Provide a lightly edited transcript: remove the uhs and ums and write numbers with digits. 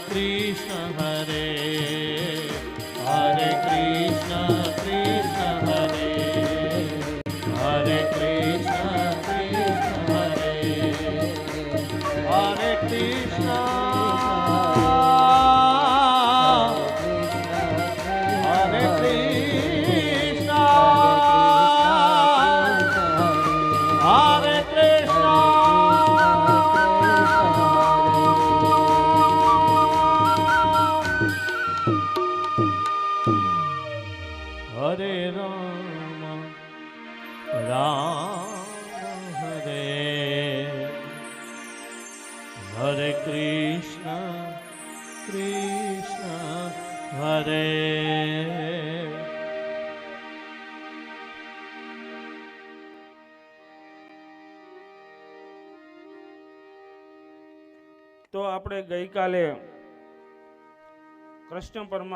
Krishna Hare Krishna Krishna Hare Hare Krishna Krishna Hare Krishna Hare Krishna Hare Krishna Hare Rama Rama Hare Hare Krishna Krishna Hare તો આપણે ગઈકાલે કૃષ્ણ પરમાત્મા